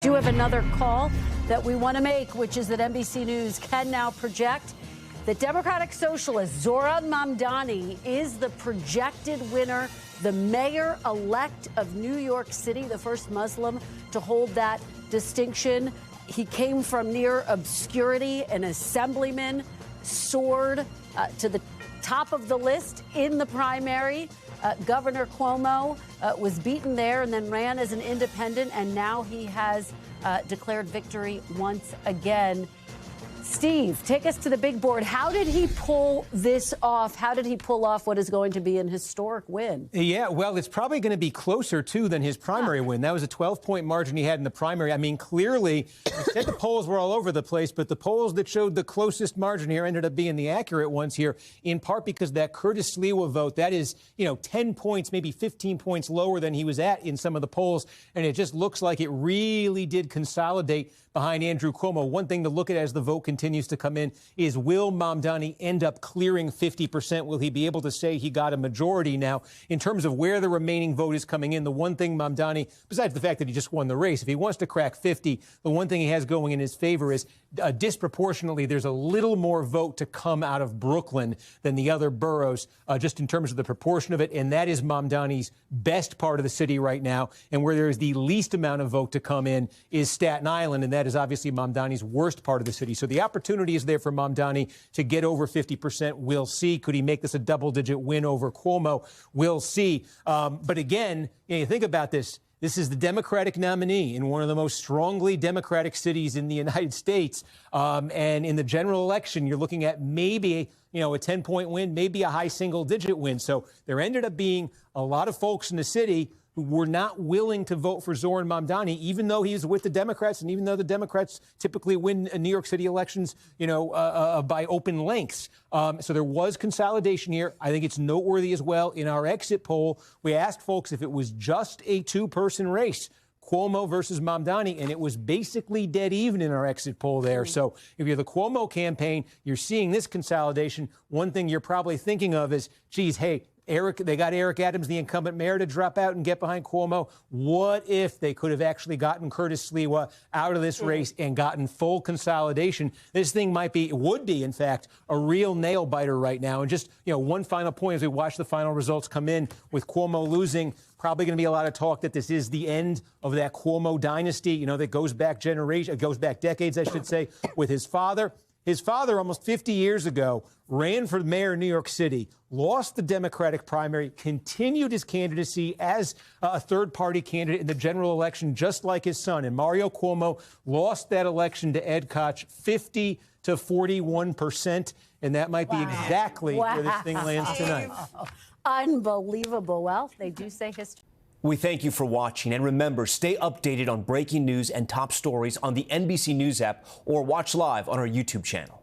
do have another call that we want to make, which is that NBC News can now project that Democratic Socialist Zohran Mamdani is the projected winner, the mayor-elect of New York City, the first Muslim to hold that distinction. He came from near obscurity, an assemblyman, soared to the top of the list in the primary. Governor Cuomo was beaten there and then ran as an independent, and now he has declared victory once again. Steve, take us to the big board. How did he pull this off? How did he pull off what is going to be an historic win? Yeah, well, it's probably going to be closer, too, than his primary win. That was a 12-point margin he had in the primary. I mean, clearly, you said the polls were all over the place, but the polls that showed the closest margin here ended up being the accurate ones here, in part because that Curtis Sliwa vote, that is, 10 points, maybe 15 points lower than he was at in some of the polls, and it just looks like it really did consolidate behind Andrew Cuomo. One thing to look at as the vote continues to come in is, will Mamdani end up clearing 50%? Will he be able to say he got a majority? Now, in terms of where the remaining vote is coming in, the one thing Mamdani, besides the fact that he just won the race, if he wants to crack 50, the one thing he has going in his favor is disproportionately, there's a little more vote to come out of Brooklyn than the other boroughs, just in terms of the proportion of it. And that is Mamdani's best part of the city right now. And where there is the least amount of vote to come in is Staten Island. And that is obviously Mamdani's worst part of the city. So the opportunity is there for Mamdani to get over 50%. We'll see. Could he make this a double-digit win over Cuomo? We'll see. But again, you think about this. This is the Democratic nominee in one of the most strongly Democratic cities in the United States. And in the general election, you're looking at maybe, a 10-point win, maybe a high single-digit win. So there ended up being a lot of folks in the city who were not willing to vote for Zohran Mamdani, even though he's with the Democrats, and even though the Democrats typically win New York City elections, by open lengths. So there was consolidation here. I think it's noteworthy as well. In our exit poll, we asked folks if it was just a two-person race, Cuomo versus Mamdani, and it was basically dead even in our exit poll there. So if you're the Cuomo campaign, you're seeing this consolidation. One thing you're probably thinking of is, geez, hey, they got Eric Adams, the incumbent mayor, to drop out and get behind Cuomo. What if they could have actually gotten Curtis Sliwa out of this race and gotten full consolidation? This thing would be, in fact, a real nail biter right now. And just, one final point as we watch the final results come in with Cuomo losing. Probably going to be a lot of talk that this is the end of that Cuomo dynasty, that goes back decades, I should say, with his father. His father, almost 50 years ago, ran for mayor of New York City, lost the Democratic primary, continued his candidacy as a third-party candidate in the general election, just like his son. And Mario Cuomo lost that election to Ed Koch, 50 to 41%. And that might be exactly where this thing lands tonight. Unbelievable. Well, they do say history. We thank you for watching, and remember, stay updated on breaking news and top stories on the NBC News app or watch live on our YouTube channel.